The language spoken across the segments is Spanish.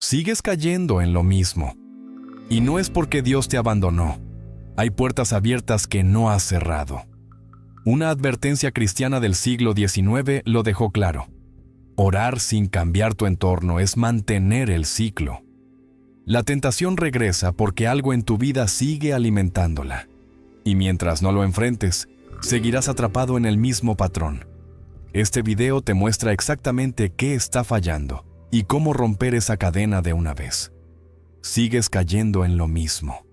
Sigues cayendo en lo mismo. Y no es porque Dios te abandonó. Hay puertas abiertas que no has cerrado. Una advertencia cristiana del siglo XIX lo dejó claro. Orar sin cambiar tu entorno es mantener el ciclo. La tentación regresa porque algo en tu vida sigue alimentándola. Y mientras no lo enfrentes, seguirás atrapado en el mismo patrón. Este video te muestra exactamente qué está fallando y cómo romper esa cadena de una vez. Sigues cayendo en lo mismo.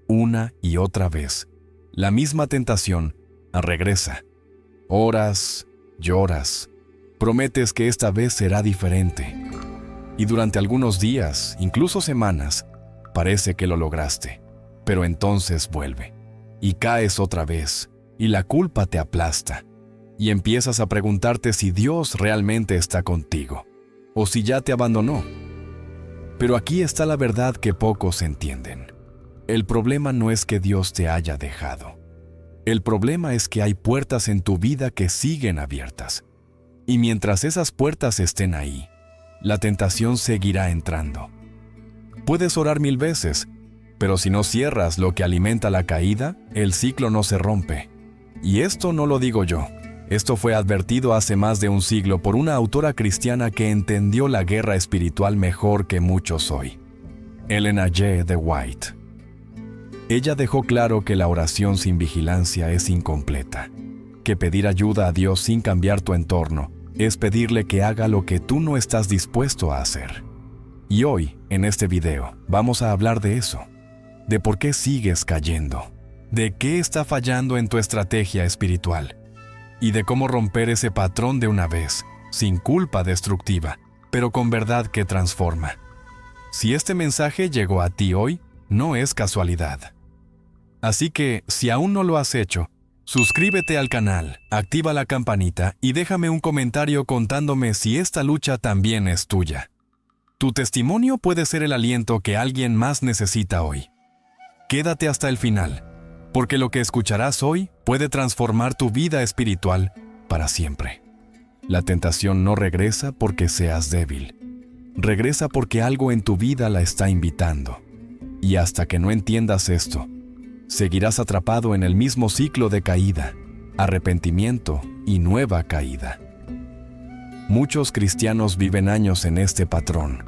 Una y otra vez. La misma tentación regresa. Oras, lloras. Prometes que esta vez será diferente. Y durante algunos días, incluso semanas, parece que lo lograste. Pero entonces vuelve. Y caes otra vez. Y la culpa te aplasta. Y empiezas a preguntarte si Dios realmente está contigo. O si ya te abandonó. Pero aquí está la verdad que pocos entienden. El problema no es que Dios te haya dejado. El problema es que hay puertas en tu vida que siguen abiertas. Y mientras esas puertas estén ahí, la tentación seguirá entrando. Puedes orar 1000 veces, pero si no cierras lo que alimenta la caída, el ciclo no se rompe. Y esto no lo digo yo. Esto fue advertido hace más de un siglo por una autora cristiana que entendió la guerra espiritual mejor que muchos hoy. Ellen G. White. Ella dejó claro que la oración sin vigilancia es incompleta, que pedir ayuda a Dios sin cambiar tu entorno es pedirle que haga lo que tú no estás dispuesto a hacer. Y hoy, en este video, vamos a hablar de eso, de por qué sigues cayendo, de qué está fallando en tu estrategia espiritual, y de cómo romper ese patrón de una vez, sin culpa destructiva, pero con verdad que transforma. Si este mensaje llegó a ti hoy, no es casualidad. Así que, si aún no lo has hecho, suscríbete al canal, activa la campanita y déjame un comentario contándome si esta lucha también es tuya. Tu testimonio puede ser el aliento que alguien más necesita hoy. Quédate hasta el final, porque lo que escucharás hoy puede transformar tu vida espiritual para siempre. La tentación no regresa porque seas débil. Regresa porque algo en tu vida la está invitando. Y hasta que no entiendas esto, seguirás atrapado en el mismo ciclo de caída, arrepentimiento y nueva caída. Muchos cristianos viven años en este patrón,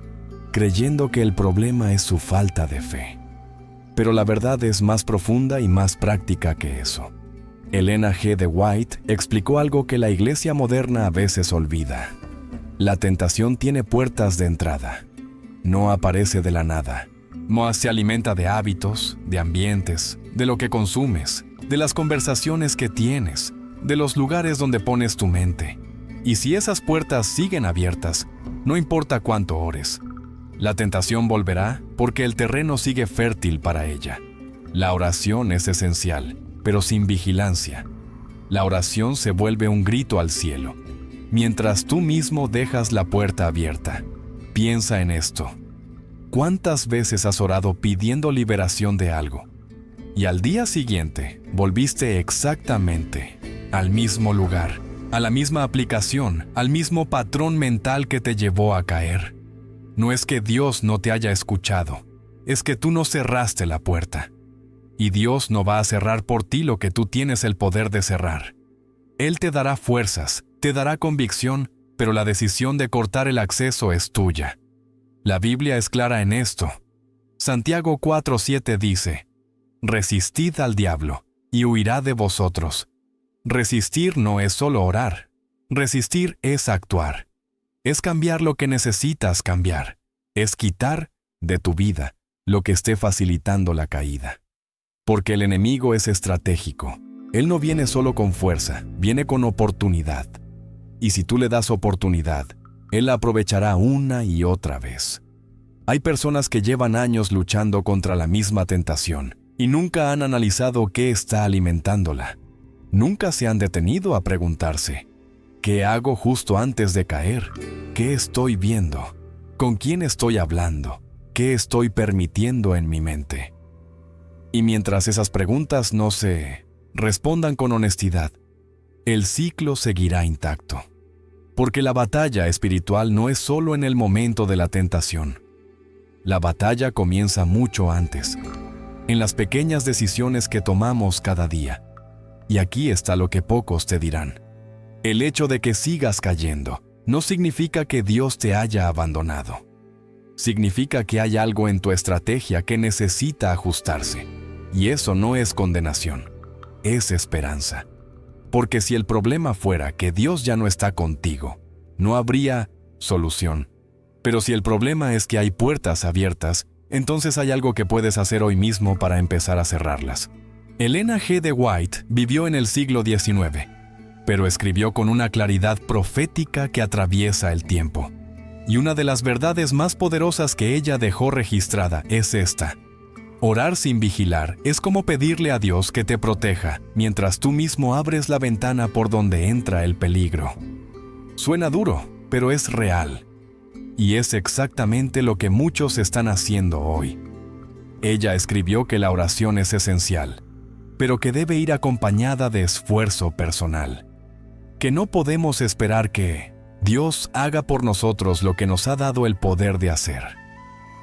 creyendo que el problema es su falta de fe. Pero la verdad es más profunda y más práctica que eso. Ellen G. White explicó algo que la iglesia moderna a veces olvida. La tentación tiene puertas de entrada. No aparece de la nada. Se alimenta de hábitos, de ambientes, de lo que consumes, de las conversaciones que tienes, de los lugares donde pones tu mente. Y si esas puertas siguen abiertas, no importa cuánto ores, la tentación volverá porque el terreno sigue fértil para ella. La oración es esencial, pero sin vigilancia. La oración se vuelve un grito al cielo. Mientras tú mismo dejas la puerta abierta, piensa en esto. ¿Cuántas veces has orado pidiendo liberación de algo? Y al día siguiente, volviste exactamente al mismo lugar, a la misma aplicación, al mismo patrón mental que te llevó a caer. No es que Dios no te haya escuchado, es que tú no cerraste la puerta. Y Dios no va a cerrar por ti lo que tú tienes el poder de cerrar. Él te dará fuerzas, te dará convicción, pero la decisión de cortar el acceso es tuya. La Biblia es clara en esto. Santiago 4:7 dice: resistid al diablo, y huirá de vosotros. Resistir no es solo orar. Resistir es actuar. Es cambiar lo que necesitas cambiar. Es quitar de tu vida lo que esté facilitando la caída. Porque el enemigo es estratégico. Él no viene solo con fuerza, viene con oportunidad. Y si tú le das oportunidad, Él la aprovechará una y otra vez. Hay personas que llevan años luchando contra la misma tentación y nunca han analizado qué está alimentándola. Nunca se han detenido a preguntarse: ¿qué hago justo antes de caer? ¿Qué estoy viendo? ¿Con quién estoy hablando? ¿Qué estoy permitiendo en mi mente? Y mientras esas preguntas no se respondan con honestidad, el ciclo seguirá intacto. Porque la batalla espiritual no es solo en el momento de la tentación. La batalla comienza mucho antes, en las pequeñas decisiones que tomamos cada día. Y aquí está lo que pocos te dirán. El hecho de que sigas cayendo no significa que Dios te haya abandonado. Significa que hay algo en tu estrategia que necesita ajustarse. Y eso no es condenación, es esperanza. Porque si el problema fuera que Dios ya no está contigo, no habría solución. Pero si el problema es que hay puertas abiertas, entonces hay algo que puedes hacer hoy mismo para empezar a cerrarlas. Elena G. de White vivió en el siglo XIX, pero escribió con una claridad profética que atraviesa el tiempo. Y una de las verdades más poderosas que ella dejó registrada es esta: orar sin vigilar es como pedirle a Dios que te proteja mientras tú mismo abres la ventana por donde entra el peligro. Suena duro, pero es real. Y es exactamente lo que muchos están haciendo hoy. Ella escribió que la oración es esencial, pero que debe ir acompañada de esfuerzo personal. Que no podemos esperar que Dios haga por nosotros lo que nos ha dado el poder de hacer.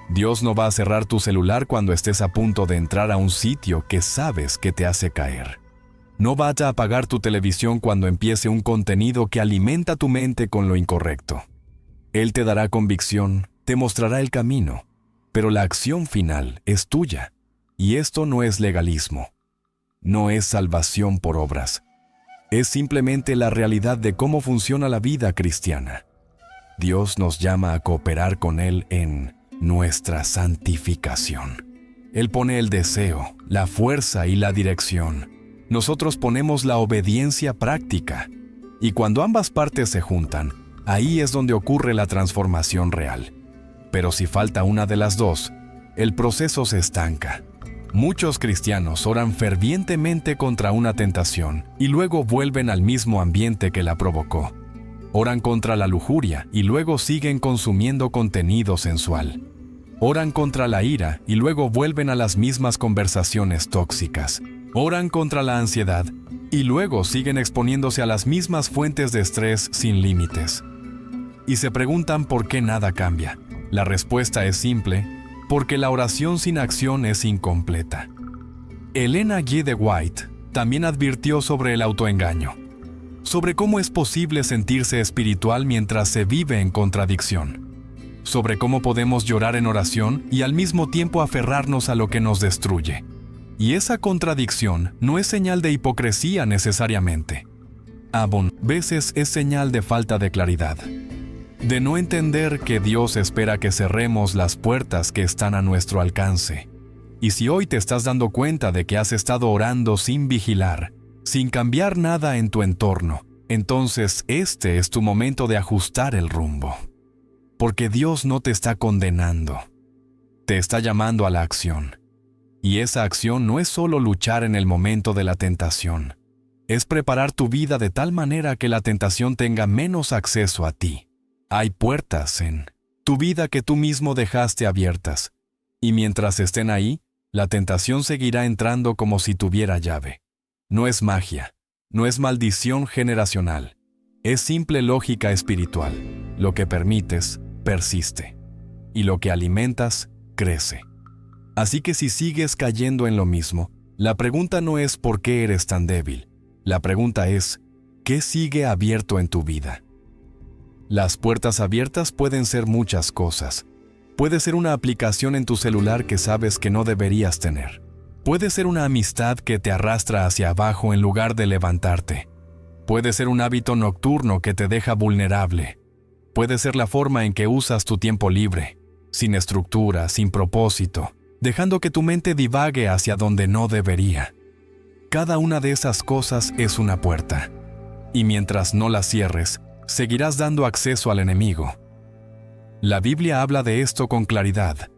Dios no va a cerrar tu celular cuando estés a punto de entrar a un sitio que sabes que te hace caer. No va a apagar tu televisión cuando empiece un contenido que alimenta tu mente con lo incorrecto. Él te dará convicción, te mostrará el camino, pero la acción final es tuya. Y esto no es legalismo. No es salvación por obras. Es simplemente la realidad de cómo funciona la vida cristiana. Dios nos llama a cooperar con Él en nuestra santificación. Él pone el deseo, la fuerza y la dirección. Nosotros ponemos la obediencia práctica. Y cuando ambas partes se juntan, ahí es donde ocurre la transformación real. Pero si falta una de las dos, el proceso se estanca. Muchos cristianos oran fervientemente contra una tentación y luego vuelven al mismo ambiente que la provocó. Oran contra la lujuria y luego siguen consumiendo contenido sensual. Oran contra la ira y luego vuelven a las mismas conversaciones tóxicas. Oran contra la ansiedad y luego siguen exponiéndose a las mismas fuentes de estrés sin límites. Y se preguntan por qué nada cambia. La respuesta es simple: porque la oración sin acción es incompleta. Elena G. de White también advirtió sobre el autoengaño, sobre cómo es posible sentirse espiritual mientras se vive en contradicción, sobre cómo podemos llorar en oración y al mismo tiempo aferrarnos a lo que nos destruye. Y esa contradicción no es señal de hipocresía necesariamente. A veces es señal de falta de claridad, de no entender que Dios espera que cerremos las puertas que están a nuestro alcance. Y si hoy te estás dando cuenta de que has estado orando sin vigilar, sin cambiar nada en tu entorno, entonces este es tu momento de ajustar el rumbo. Porque Dios no te está condenando, te está llamando a la acción. Y esa acción no es solo luchar en el momento de la tentación, es preparar tu vida de tal manera que la tentación tenga menos acceso a ti. Hay puertas en tu vida que tú mismo dejaste abiertas, y mientras estén ahí, la tentación seguirá entrando como si tuviera llave. No es magia, no es maldición generacional, es simple lógica espiritual. Lo que permites, persiste, y lo que alimentas, crece. Así que si sigues cayendo en lo mismo, la pregunta no es ¿por qué eres tan débil? La pregunta es ¿qué sigue abierto en tu vida? Las puertas abiertas pueden ser muchas cosas. Puede ser una aplicación en tu celular que sabes que no deberías tener. Puede ser una amistad que te arrastra hacia abajo en lugar de levantarte. Puede ser un hábito nocturno que te deja vulnerable. Puede ser la forma en que usas tu tiempo libre, sin estructura, sin propósito, dejando que tu mente divague hacia donde no debería. Cada una de esas cosas es una puerta. Y mientras no la cierres, seguirás dando acceso al enemigo. La Biblia habla de esto con claridad.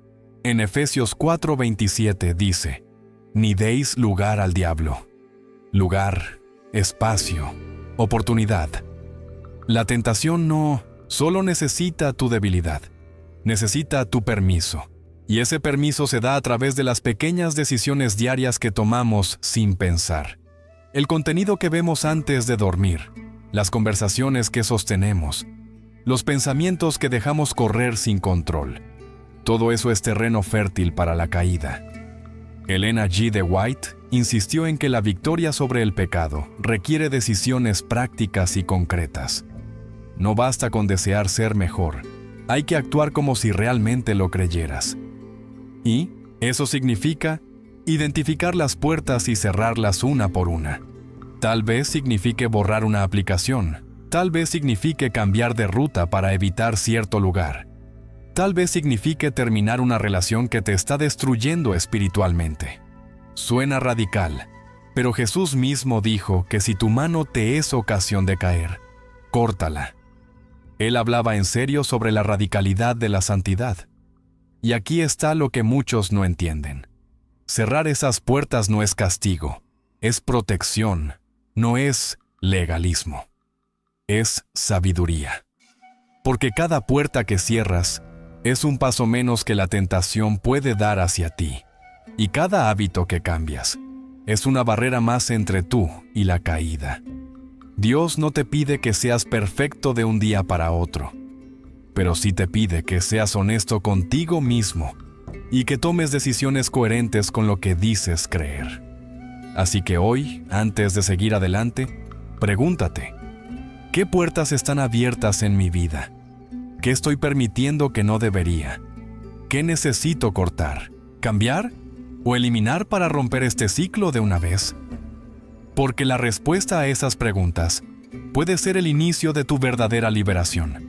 En Efesios 4:27 dice: ni deis lugar al diablo. Lugar, espacio, oportunidad. La tentación no solo necesita tu debilidad, necesita tu permiso. Y ese permiso se da a través de las pequeñas decisiones diarias que tomamos sin pensar. El contenido que vemos antes de dormir, las conversaciones que sostenemos, los pensamientos que dejamos correr sin control. Todo eso es terreno fértil para la caída. Ellen G. de White insistió en que la victoria sobre el pecado requiere decisiones prácticas y concretas. No basta con desear ser mejor, hay que actuar como si realmente lo creyeras. Y eso significa identificar las puertas y cerrarlas una por una. Tal vez signifique borrar una aplicación, tal vez signifique cambiar de ruta para evitar cierto lugar. Tal vez signifique terminar una relación que te está destruyendo espiritualmente. Suena radical, pero Jesús mismo dijo que si tu mano te es ocasión de caer, córtala. Él hablaba en serio sobre la radicalidad de la santidad. Y aquí está lo que muchos no entienden. Cerrar esas puertas no es castigo, es protección, no es legalismo. Es sabiduría. Porque cada puerta que cierras es un paso menos que la tentación puede dar hacia ti. Y cada hábito que cambias es una barrera más entre tú y la caída. Dios no te pide que seas perfecto de un día para otro, pero sí te pide que seas honesto contigo mismo y que tomes decisiones coherentes con lo que dices creer. Así que hoy, antes de seguir adelante, pregúntate, ¿qué puertas están abiertas en mi vida? ¿Qué estoy permitiendo que no debería? ¿Qué necesito cortar, cambiar o eliminar para romper este ciclo de una vez? Porque la respuesta a esas preguntas puede ser el inicio de tu verdadera liberación.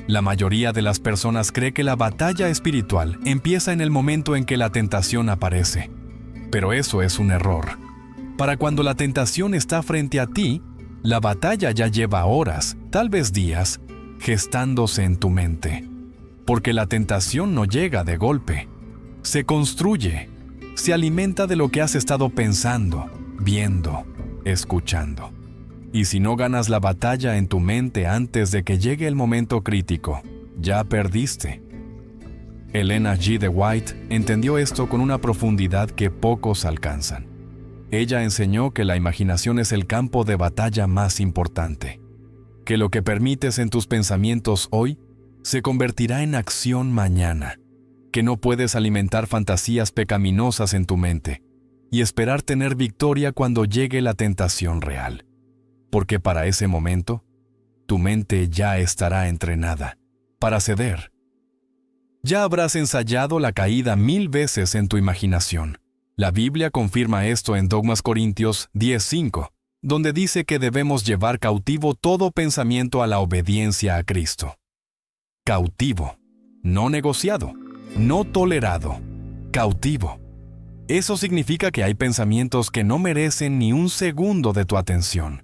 La mayoría de las personas cree que la batalla espiritual empieza en el momento en que la tentación aparece. Pero eso es un error. Para cuando la tentación está frente a ti, la batalla ya lleva horas, tal vez días, gestándose en tu mente. Porque la tentación no llega de golpe. Se construye, se alimenta de lo que has estado pensando, viendo, escuchando. Y si no ganas la batalla en tu mente antes de que llegue el momento crítico, ya perdiste. Ellen G. de White entendió esto con una profundidad que pocos alcanzan. Ella enseñó que la imaginación es el campo de batalla más importante, que lo que permites en tus pensamientos hoy se convertirá en acción mañana, que no puedes alimentar fantasías pecaminosas en tu mente y esperar tener victoria cuando llegue la tentación real, porque para ese momento, tu mente ya estará entrenada para ceder. Ya habrás ensayado la caída 1000 veces en tu imaginación. La Biblia confirma esto en Dogmas Corintios 10:5, donde dice que debemos llevar cautivo todo pensamiento a la obediencia a Cristo. Cautivo, no negociado, no tolerado, cautivo. Eso significa que hay pensamientos que no merecen ni un segundo de tu atención,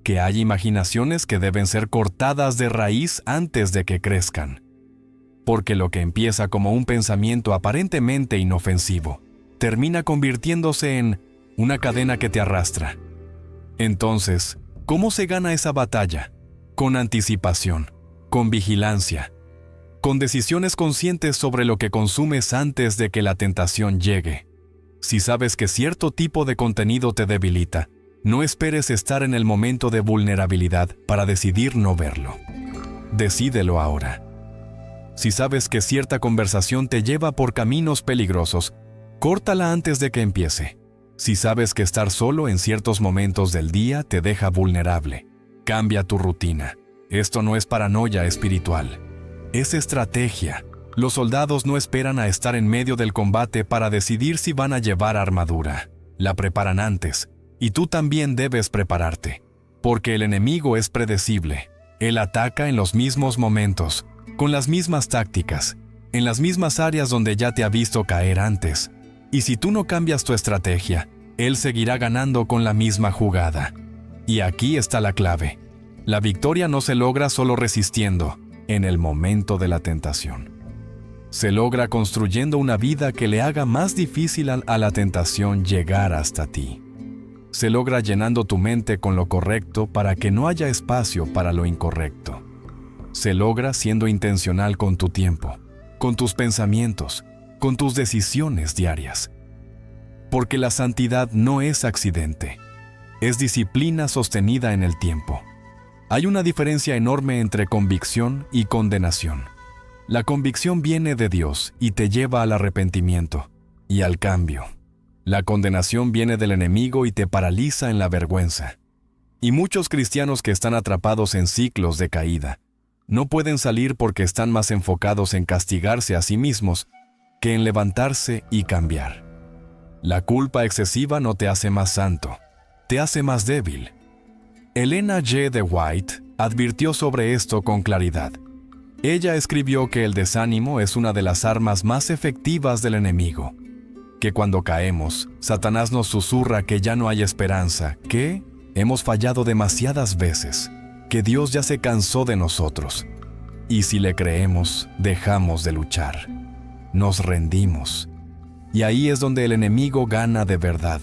que hay imaginaciones que deben ser cortadas de raíz antes de que crezcan. Porque lo que empieza como un pensamiento aparentemente inofensivo, termina convirtiéndose en una cadena que te arrastra. Entonces, ¿cómo se gana esa batalla? Con anticipación, con vigilancia, con decisiones conscientes sobre lo que consumes antes de que la tentación llegue. Si sabes que cierto tipo de contenido te debilita, no esperes estar en el momento de vulnerabilidad para decidir no verlo. Decídelo ahora. Si sabes que cierta conversación te lleva por caminos peligrosos, córtala antes de que empiece. Si sabes que estar solo en ciertos momentos del día te deja vulnerable, cambia tu rutina. Esto no es paranoia espiritual, es estrategia. Los soldados no esperan a estar en medio del combate para decidir si van a llevar armadura. La preparan antes, y tú también debes prepararte, porque el enemigo es predecible. Él ataca en los mismos momentos, con las mismas tácticas, en las mismas áreas donde ya te ha visto caer antes. Y si tú no cambias tu estrategia, él seguirá ganando con la misma jugada. Y aquí está la clave. La victoria no se logra solo resistiendo en el momento de la tentación. Se logra construyendo una vida que le haga más difícil a la tentación llegar hasta ti. Se logra llenando tu mente con lo correcto para que no haya espacio para lo incorrecto. Se logra siendo intencional con tu tiempo, con tus pensamientos, con tus decisiones diarias. Porque la santidad no es accidente, es disciplina sostenida en el tiempo. Hay una diferencia enorme entre convicción y condenación. La convicción viene de Dios y te lleva al arrepentimiento y al cambio. La condenación viene del enemigo y te paraliza en la vergüenza. Y muchos cristianos que están atrapados en ciclos de caída no pueden salir porque están más enfocados en castigarse a sí mismos que en levantarse y cambiar. La culpa excesiva no te hace más santo, te hace más débil. Elena G. de White advirtió sobre esto con claridad. Ella escribió que el desánimo es una de las armas más efectivas del enemigo, que cuando caemos, Satanás nos susurra que ya no hay esperanza, que hemos fallado demasiadas veces, que Dios ya se cansó de nosotros. Y si le creemos, dejamos de luchar. Nos rendimos. Y ahí es donde el enemigo gana de verdad.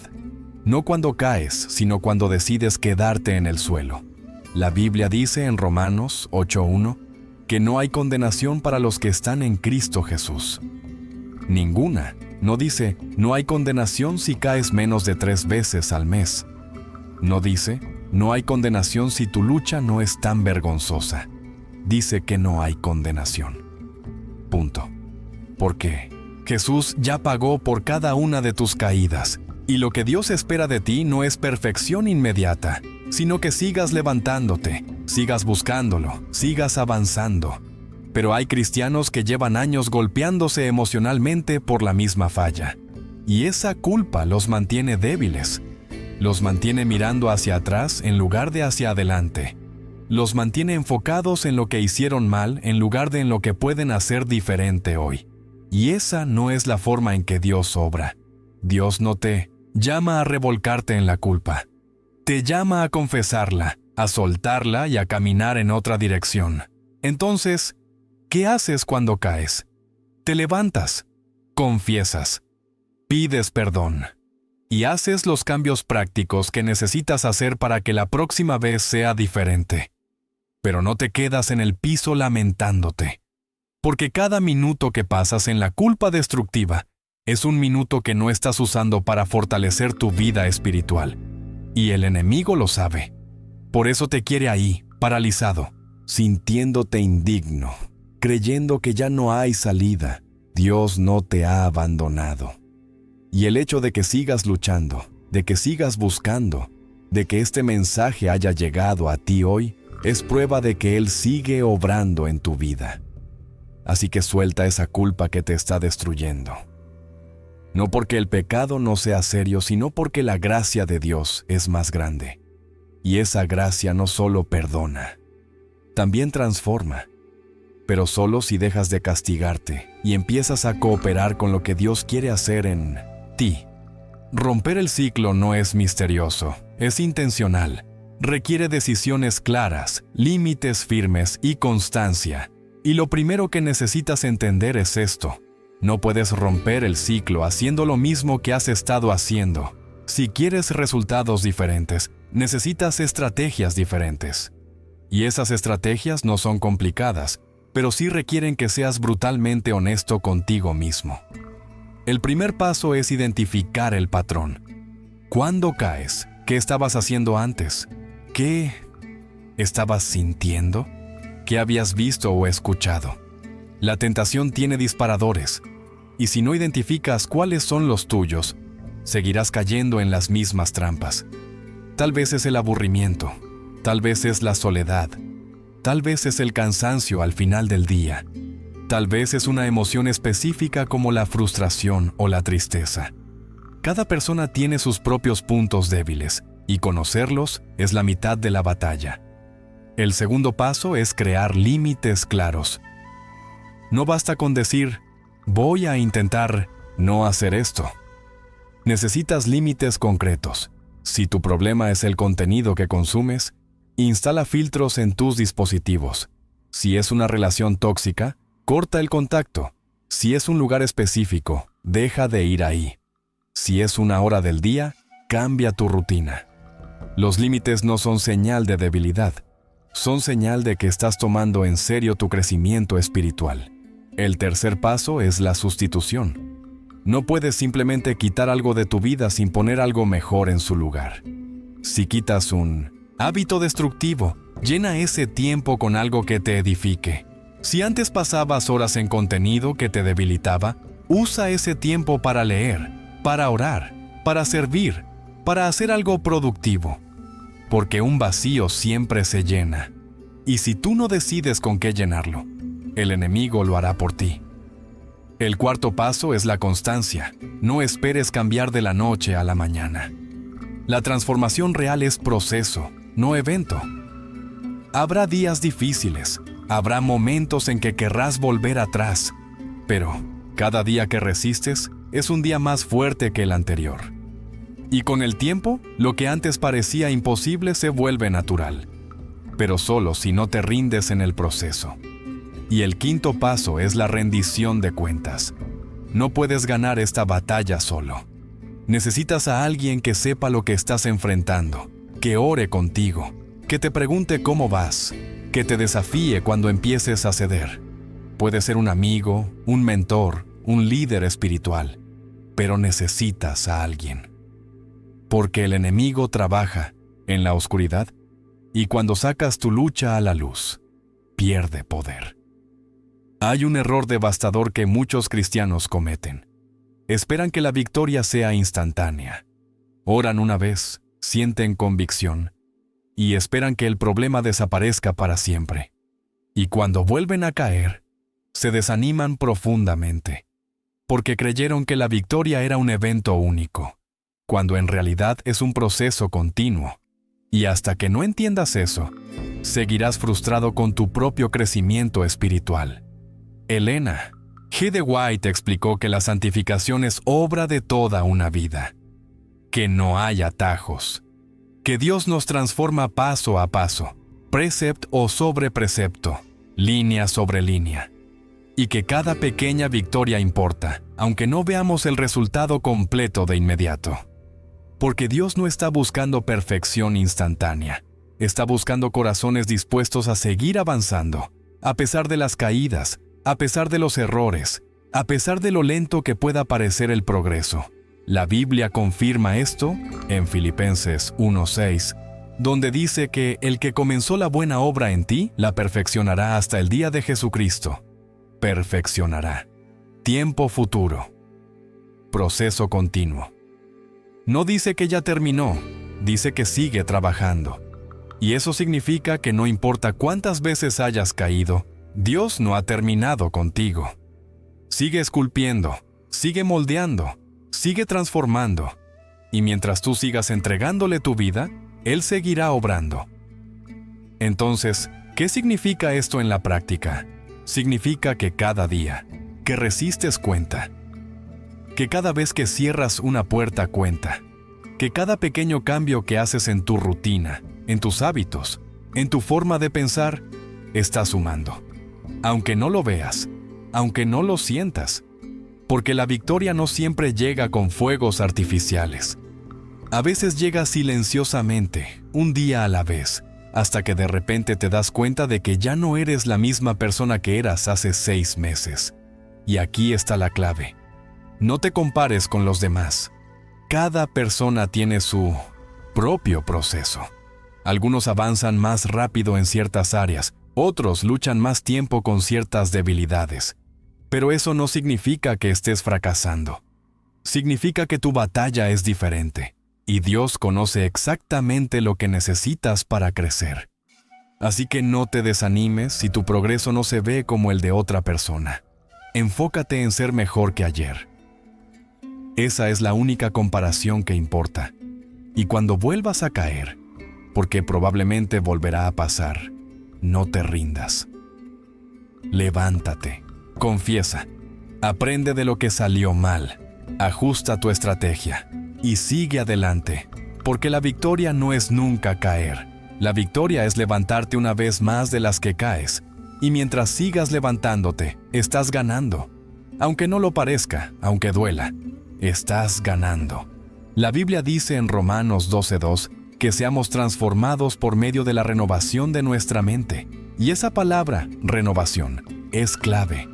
No cuando caes, sino cuando decides quedarte en el suelo. La Biblia dice en Romanos 8:1 que no hay condenación para los que están en Cristo Jesús. Ninguna. No dice, no hay condenación si caes menos de 3 veces al mes. No dice, no hay condenación si tu lucha no es tan vergonzosa. Dice que no hay condenación. Punto. ¿Por qué? Jesús ya pagó por cada una de tus caídas, y lo que Dios espera de ti no es perfección inmediata, sino que sigas levantándote, sigas buscándolo, sigas avanzando. Pero hay cristianos que llevan años golpeándose emocionalmente por la misma falla, y esa culpa los mantiene débiles. Los mantiene mirando hacia atrás en lugar de hacia adelante. Los mantiene enfocados en lo que hicieron mal en lugar de en lo que pueden hacer diferente hoy. Y esa no es la forma en que Dios obra. Dios no te llama a revolcarte en la culpa. Te llama a confesarla, a soltarla y a caminar en otra dirección. Entonces, ¿qué haces cuando caes? Te levantas, confiesas, pides perdón y haces los cambios prácticos que necesitas hacer para que la próxima vez sea diferente. Pero no te quedas en el piso lamentándote, porque cada minuto que pasas en la culpa destructiva es un minuto que no estás usando para fortalecer tu vida espiritual. Y el enemigo lo sabe. Por eso te quiere ahí, paralizado, sintiéndote indigno, creyendo que ya no hay salida. Dios no te ha abandonado. Y el hecho de que sigas luchando, de que sigas buscando, de que este mensaje haya llegado a ti hoy, es prueba de que Él sigue obrando en tu vida. Así que suelta esa culpa que te está destruyendo. No porque el pecado no sea serio, sino porque la gracia de Dios es más grande. Y esa gracia no solo perdona, también transforma. Pero solo si dejas de castigarte y empiezas a cooperar con lo que Dios quiere hacer en ti. Romper el ciclo no es misterioso, es intencional. Requiere decisiones claras, límites firmes y constancia. Y lo primero que necesitas entender es esto. No puedes romper el ciclo haciendo lo mismo que has estado haciendo. Si quieres resultados diferentes, necesitas estrategias diferentes. Y esas estrategias no son complicadas, pero sí requieren que seas brutalmente honesto contigo mismo. El primer paso es identificar el patrón. ¿Cuándo caes? ¿Qué estabas haciendo antes? ¿Qué estabas sintiendo? ¿Qué habías visto o escuchado? La tentación tiene disparadores, y si no identificas cuáles son los tuyos, seguirás cayendo en las mismas trampas. Tal vez es el aburrimiento, tal vez es la soledad, tal vez es el cansancio al final del día, tal vez es una emoción específica como la frustración o la tristeza. Cada persona tiene sus propios puntos débiles, y conocerlos es la mitad de la batalla. El segundo paso es crear límites claros. No basta con decir, voy a intentar no hacer esto. Necesitas límites concretos. Si tu problema es el contenido que consumes, instala filtros en tus dispositivos. Si es una relación tóxica, corta el contacto. Si es un lugar específico, deja de ir ahí. Si es una hora del día, cambia tu rutina. Los límites no son señal de debilidad, son señal de que estás tomando en serio tu crecimiento espiritual. El tercer paso es la sustitución. No puedes simplemente quitar algo de tu vida sin poner algo mejor en su lugar. Si quitas un hábito destructivo, llena ese tiempo con algo que te edifique. Si antes pasabas horas en contenido que te debilitaba, usa ese tiempo para leer, para orar, para servir, para hacer algo productivo. Porque un vacío siempre se llena. Y si tú no decides con qué llenarlo, el enemigo lo hará por ti. El cuarto paso es la constancia. No esperes cambiar de la noche a la mañana. La transformación real es proceso, no evento. Habrá días difíciles, habrá momentos en que querrás volver atrás, pero cada día que resistes es un día más fuerte que el anterior. Y con el tiempo, lo que antes parecía imposible se vuelve natural, pero solo si no te rindes en el proceso. Y el quinto paso es la rendición de cuentas. No puedes ganar esta batalla solo. Necesitas a alguien que sepa lo que estás enfrentando, que ore contigo, que te pregunte cómo vas, que te desafíe cuando empieces a ceder. Puede ser un amigo, un mentor, un líder espiritual, pero necesitas a alguien. Porque el enemigo trabaja en la oscuridad y cuando sacas tu lucha a la luz, pierde poder. Hay un error devastador que muchos cristianos cometen. Esperan que la victoria sea instantánea. Oran una vez, sienten convicción y esperan que el problema desaparezca para siempre. Y cuando vuelven a caer, se desaniman profundamente, porque creyeron que la victoria era un evento único, cuando en realidad es un proceso continuo. Y hasta que no entiendas eso, seguirás frustrado con tu propio crecimiento espiritual. Elena G. de White explicó que la santificación es obra de toda una vida, que no hay atajos, que Dios nos transforma paso a paso, precepto o sobre precepto, línea sobre línea, y que cada pequeña victoria importa, aunque no veamos el resultado completo de inmediato. Porque Dios no está buscando perfección instantánea, está buscando corazones dispuestos a seguir avanzando, a pesar de las caídas, a pesar de los errores, a pesar de lo lento que pueda parecer el progreso. La Biblia confirma esto en Filipenses 1:6, donde dice que el que comenzó la buena obra en ti, la perfeccionará hasta el día de Jesucristo. Perfeccionará. Tiempo futuro. Proceso continuo. No dice que ya terminó, dice que sigue trabajando. Y eso significa que no importa cuántas veces hayas caído, Dios no ha terminado contigo. Sigue esculpiendo, sigue moldeando, sigue transformando. Y mientras tú sigas entregándole tu vida, Él seguirá obrando. Entonces, ¿qué significa esto en la práctica? Significa que cada día que resistes cuenta. Que cada vez que cierras una puerta cuenta. Que cada pequeño cambio que haces en tu rutina, en tus hábitos, en tu forma de pensar, está sumando. Aunque no lo veas, aunque no lo sientas, porque la victoria no siempre llega con fuegos artificiales. A veces llega silenciosamente, un día a la vez, hasta que de repente te das cuenta de que ya no eres la misma persona que eras hace 6 meses. Y aquí está la clave. No te compares con los demás. Cada persona tiene su propio proceso. Algunos avanzan más rápido en ciertas áreas, otros luchan más tiempo con ciertas debilidades. Pero eso no significa que estés fracasando. Significa que tu batalla es diferente, y Dios conoce exactamente lo que necesitas para crecer. Así que no te desanimes si tu progreso no se ve como el de otra persona. Enfócate en ser mejor que ayer. Esa es la única comparación que importa. Y cuando vuelvas a caer, porque probablemente volverá a pasar, no te rindas. Levántate, confiesa, aprende de lo que salió mal, ajusta tu estrategia y sigue adelante, porque la victoria no es nunca caer. La victoria es levantarte una vez más de las que caes, y mientras sigas levantándote, estás ganando. Aunque no lo parezca, aunque duela, estás ganando. La Biblia dice en Romanos 12:2 que seamos transformados por medio de la renovación de nuestra mente. Y esa palabra, renovación, es clave,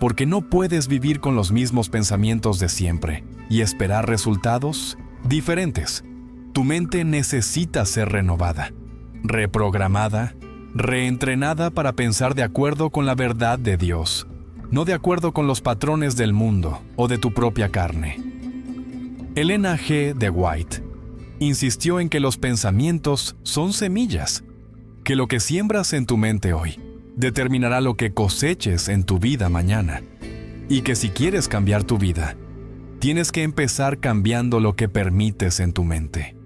porque no puedes vivir con los mismos pensamientos de siempre y esperar resultados diferentes. Tu mente necesita ser renovada, reprogramada reentrenada para pensar de acuerdo con la verdad de Dios, no de acuerdo con los patrones del mundo o de tu propia carne. Elena G. de White insistió en que los pensamientos son semillas, que lo que siembras en tu mente hoy determinará lo que coseches en tu vida mañana, y que si quieres cambiar tu vida, tienes que empezar cambiando lo que permites en tu mente.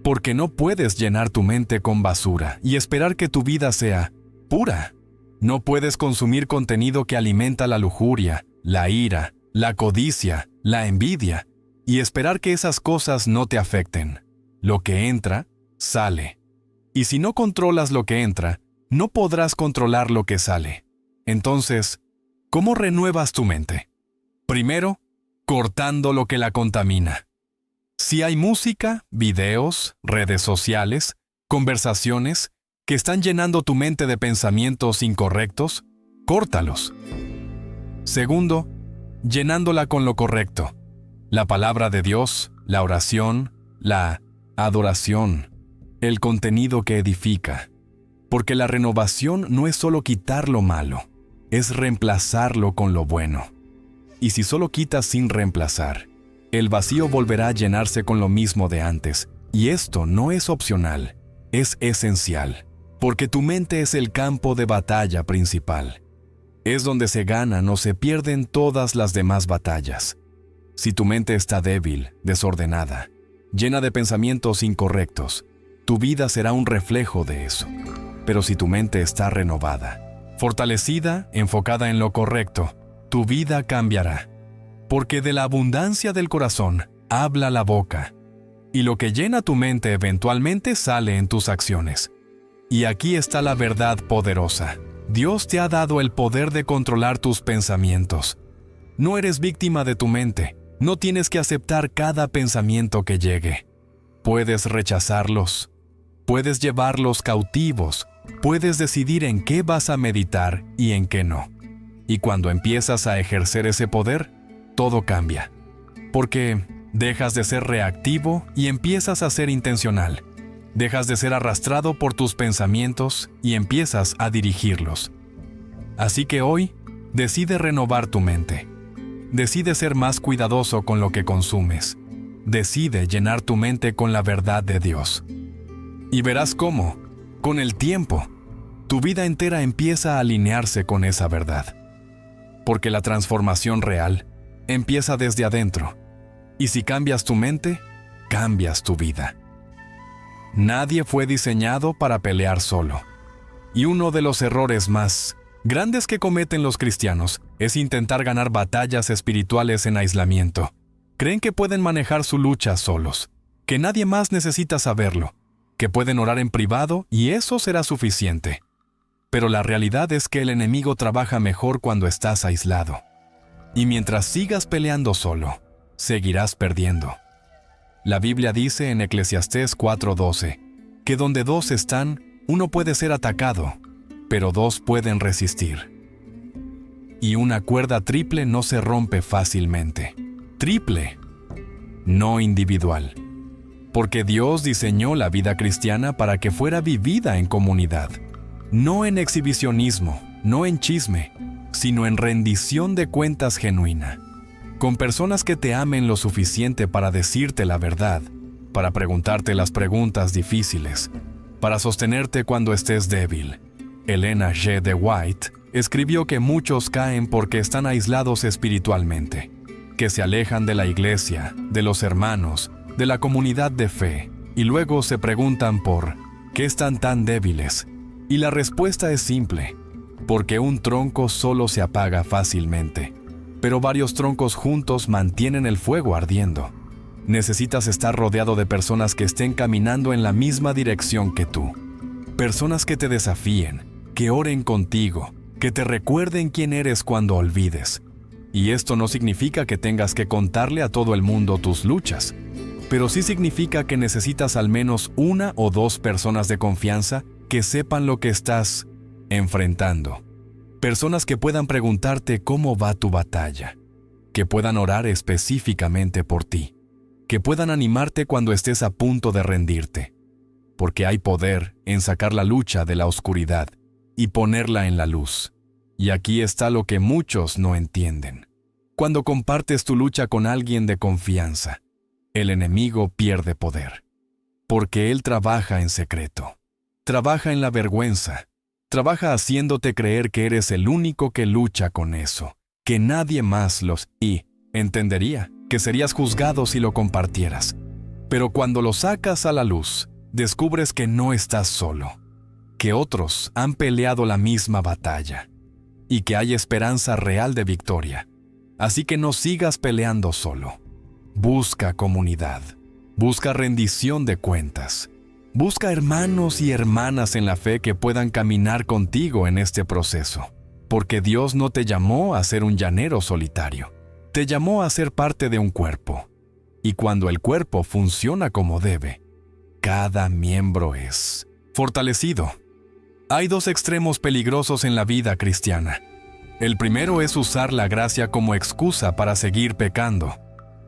Porque no puedes llenar tu mente con basura y esperar que tu vida sea pura. No puedes consumir contenido que alimenta la lujuria, la ira, la codicia, la envidia, y esperar que esas cosas no te afecten. Lo que entra, sale. Y si no controlas lo que entra, no podrás controlar lo que sale. Entonces, ¿cómo renuevas tu mente? Primero, cortando lo que la contamina. Si hay música, videos, redes sociales, conversaciones que están llenando tu mente de pensamientos incorrectos, córtalos. Segundo, llenándola con lo correcto. La palabra de Dios, la oración, la adoración, el contenido que edifica. Porque la renovación no es solo quitar lo malo, es reemplazarlo con lo bueno. Y si solo quitas sin reemplazar, el vacío volverá a llenarse con lo mismo de antes. Y esto no es opcional, es esencial. Porque tu mente es el campo de batalla principal. Es donde se ganan o se pierden todas las demás batallas. Si tu mente está débil, desordenada, llena de pensamientos incorrectos, tu vida será un reflejo de eso. Pero si tu mente está renovada, fortalecida, enfocada en lo correcto, tu vida cambiará. Porque de la abundancia del corazón habla la boca, y lo que llena tu mente eventualmente sale en tus acciones. Y aquí está la verdad poderosa. Dios te ha dado el poder de controlar tus pensamientos. No eres víctima de tu mente. No tienes que aceptar cada pensamiento que llegue. Puedes rechazarlos. Puedes llevarlos cautivos. Puedes decidir en qué vas a meditar y en qué no. Y cuando empiezas a ejercer ese poder, todo cambia. Porque dejas de ser reactivo y empiezas a ser intencional. Dejas de ser arrastrado por tus pensamientos y empiezas a dirigirlos. Así que hoy, decide renovar tu mente. Decide ser más cuidadoso con lo que consumes. Decide llenar tu mente con la verdad de Dios. Y verás cómo, con el tiempo, tu vida entera empieza a alinearse con esa verdad. Porque la transformación real empieza desde adentro. Y si cambias tu mente, cambias tu vida. Nadie fue diseñado para pelear solo. Y uno de los errores más grandes que cometen los cristianos es intentar ganar batallas espirituales en aislamiento. Creen que pueden manejar su lucha solos, que nadie más necesita saberlo, que pueden orar en privado y eso será suficiente. Pero la realidad es que el enemigo trabaja mejor cuando estás aislado. Y mientras sigas peleando solo, seguirás perdiendo. La Biblia dice en Eclesiastés 4:12 que donde dos están, uno puede ser atacado, pero dos pueden resistir. Y una cuerda triple no se rompe fácilmente. Triple, no individual. Porque Dios diseñó la vida cristiana para que fuera vivida en comunidad. No en exhibicionismo, no en chisme, sino en rendición de cuentas genuina. Con personas que te amen lo suficiente para decirte la verdad, para preguntarte las preguntas difíciles, para sostenerte cuando estés débil. Elena G. de White escribió que muchos caen porque están aislados espiritualmente, que se alejan de la iglesia, de los hermanos, de la comunidad de fe, y luego se preguntan por ¿qué están tan débiles? Y la respuesta es simple, porque un tronco solo se apaga fácilmente. Pero varios troncos juntos mantienen el fuego ardiendo. Necesitas estar rodeado de personas que estén caminando en la misma dirección que tú. Personas que te desafíen, que oren contigo, que te recuerden quién eres cuando olvides. Y esto no significa que tengas que contarle a todo el mundo tus luchas, pero sí significa que necesitas al menos una o dos personas de confianza que sepan lo que estás enfrentando. Personas que puedan preguntarte cómo va tu batalla, que puedan orar específicamente por ti, que puedan animarte cuando estés a punto de rendirte. porque hay poder en sacar la lucha de la oscuridad y ponerla en la luz. Y aquí está lo que muchos no entienden. Cuando compartes tu lucha con alguien de confianza, el enemigo pierde poder, porque él trabaja en secreto. Trabaja en la vergüenza. Trabaja haciéndote creer que eres el único que lucha con eso, que nadie más y entendería que serías juzgado si lo compartieras. Pero cuando lo sacas a la luz, descubres que no estás solo, que otros han peleado la misma batalla y que hay esperanza real de victoria. Así que no sigas peleando solo. Busca comunidad. Busca rendición de cuentas. Busca hermanos y hermanas en la fe que puedan caminar contigo en este proceso, porque Dios no te llamó a ser un llanero solitario. Te llamó a ser parte de un cuerpo. Y cuando el cuerpo funciona como debe, cada miembro es fortalecido. Hay dos extremos peligrosos en la vida cristiana. El primero es usar la gracia como excusa para seguir pecando.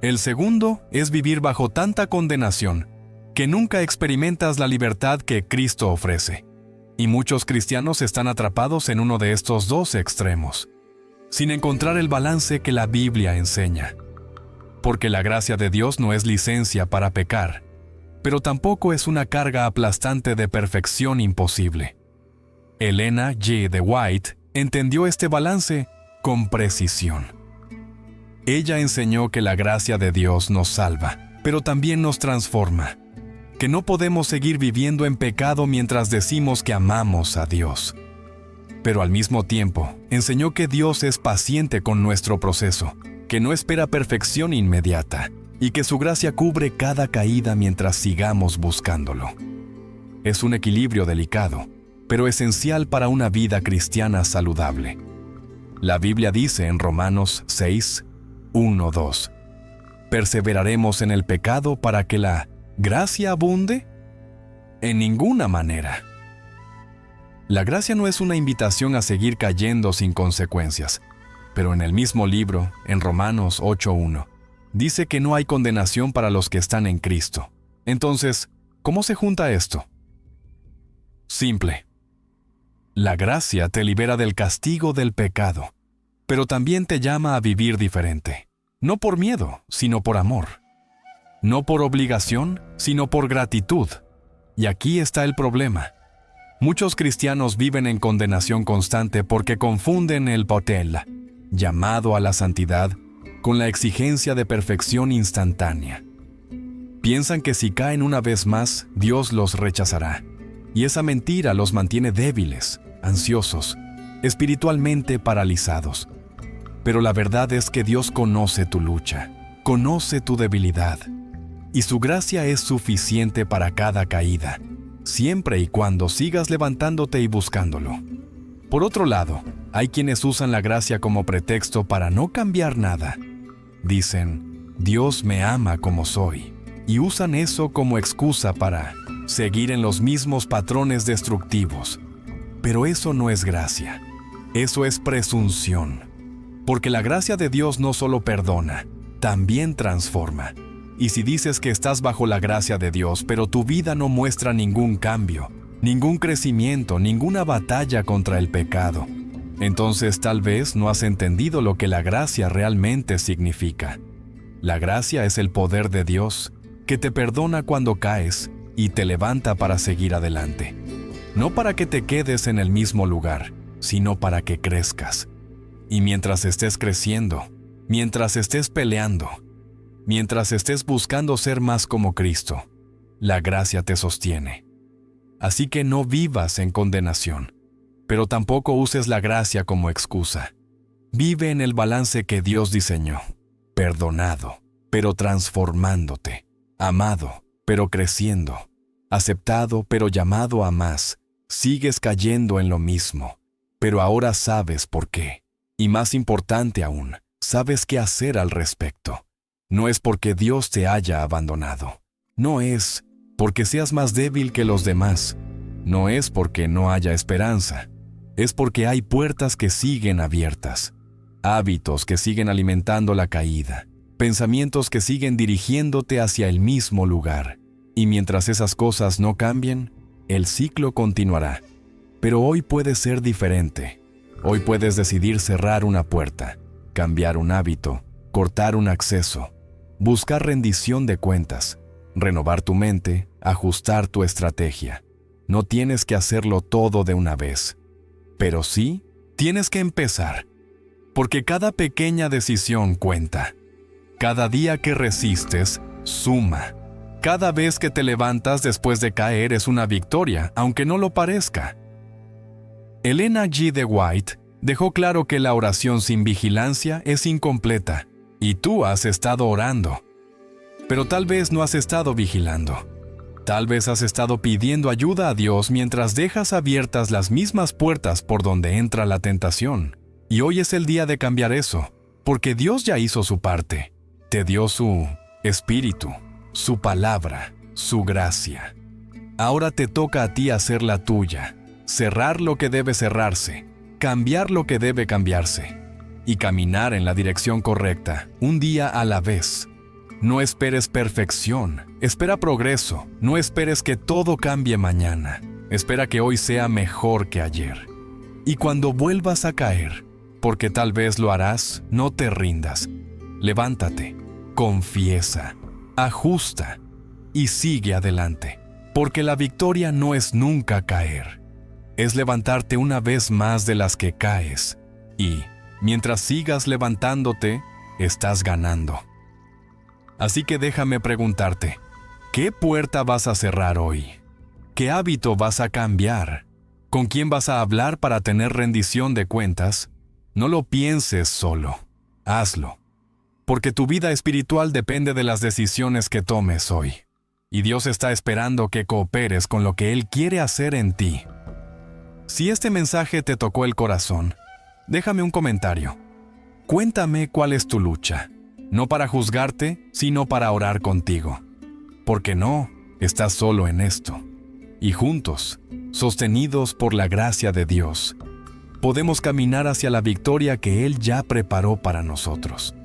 El segundo es vivir bajo tanta condenación que nunca experimentas la libertad que Cristo ofrece. Y muchos cristianos están atrapados en uno de estos dos extremos, sin encontrar el balance que la Biblia enseña. Porque la gracia de Dios no es licencia para pecar, pero tampoco es una carga aplastante de perfección imposible. Elena G. de White entendió este balance con precisión. Ella enseñó que la gracia de Dios nos salva, pero también nos transforma, que no podemos seguir viviendo en pecado mientras decimos que amamos a Dios. Pero al mismo tiempo, enseñó que Dios es paciente con nuestro proceso, que no espera perfección inmediata y que su gracia cubre cada caída mientras sigamos buscándolo. Es un equilibrio delicado, pero esencial para una vida cristiana saludable. La Biblia dice en Romanos 6, 1-2, ¿perseveraremos en el pecado para que la gracia abunde? En ninguna manera. La gracia no es una invitación a seguir cayendo sin consecuencias, pero en el mismo libro, en Romanos 8:1, dice que no hay condenación para los que están en Cristo. Entonces, ¿cómo se junta esto? Simple. La gracia te libera del castigo del pecado, pero también te llama a vivir diferente, no por miedo, sino por amor. No por obligación, sino por gratitud. Y aquí está el problema. Muchos cristianos viven en condenación constante porque confunden el potel, llamado a la santidad, con la exigencia de perfección instantánea. Piensan que si caen una vez más, Dios los rechazará. Y esa mentira los mantiene débiles, ansiosos, espiritualmente paralizados. Pero la verdad es que Dios conoce tu lucha, conoce tu debilidad, y su gracia es suficiente para cada caída, siempre y cuando sigas levantándote y buscándolo. Por otro lado, hay quienes usan la gracia como pretexto para no cambiar nada. Dicen, Dios me ama como soy, y usan eso como excusa para seguir en los mismos patrones destructivos. Pero eso no es gracia, eso es presunción. Porque la gracia de Dios no solo perdona, también transforma. Y si dices que estás bajo la gracia de Dios, pero tu vida no muestra ningún cambio, ningún crecimiento, ninguna batalla contra el pecado, entonces tal vez no has entendido lo que la gracia realmente significa. La gracia es el poder de Dios, que te perdona cuando caes y te levanta para seguir adelante. No para que te quedes en el mismo lugar, sino para que crezcas. Y mientras estés creciendo, mientras estés peleando, mientras estés buscando ser más como Cristo, la gracia te sostiene. Así que no vivas en condenación, pero tampoco uses la gracia como excusa. Vive en el balance que Dios diseñó, perdonado, pero transformándote, amado, pero creciendo, aceptado, pero llamado a más. Sigues cayendo en lo mismo, pero ahora sabes por qué. Y más importante aún, sabes qué hacer al respecto. No es porque Dios te haya abandonado. No es porque seas más débil que los demás. No es porque no haya esperanza. Es porque hay puertas que siguen abiertas, hábitos que siguen alimentando la caída, pensamientos que siguen dirigiéndote hacia el mismo lugar. Y mientras esas cosas no cambien, el ciclo continuará. Pero hoy puede ser diferente. Hoy puedes decidir cerrar una puerta, cambiar un hábito, cortar un acceso, buscar rendición de cuentas, renovar tu mente, ajustar tu estrategia. No tienes que hacerlo todo de una vez. Pero sí, tienes que empezar. Porque cada pequeña decisión cuenta. Cada día que resistes, suma. Cada vez que te levantas después de caer es una victoria, aunque no lo parezca. Elena G. de White dejó claro que la oración sin vigilancia es incompleta, y tú has estado orando. Pero tal vez no has estado vigilando. Tal vez has estado pidiendo ayuda a Dios mientras dejas abiertas las mismas puertas por donde entra la tentación. Y hoy es el día de cambiar eso, porque Dios ya hizo su parte. Te dio su espíritu, su palabra, su gracia. Ahora te toca a ti hacer la tuya, cerrar lo que debe cerrarse, cambiar lo que debe cambiarse, y caminar en la dirección correcta, un día a la vez. No esperes perfección, espera progreso, no esperes que todo cambie mañana, espera que hoy sea mejor que ayer. Y cuando vuelvas a caer, porque tal vez lo harás, no te rindas. Levántate, confiesa, ajusta y sigue adelante, porque la victoria no es nunca caer. Es levantarte una vez más de las que caes y, mientras sigas levantándote, estás ganando. Así que déjame preguntarte, ¿qué puerta vas a cerrar hoy? ¿Qué hábito vas a cambiar? ¿Con quién vas a hablar para tener rendición de cuentas? No lo pienses solo, hazlo. Porque tu vida espiritual depende de las decisiones que tomes hoy. Y Dios está esperando que cooperes con lo que Él quiere hacer en ti. Si este mensaje te tocó el corazón, déjame un comentario. Cuéntame cuál es tu lucha, no para juzgarte, sino para orar contigo. Porque no, estás solo en esto. Y juntos, sostenidos por la gracia de Dios, podemos caminar hacia la victoria que Él ya preparó para nosotros.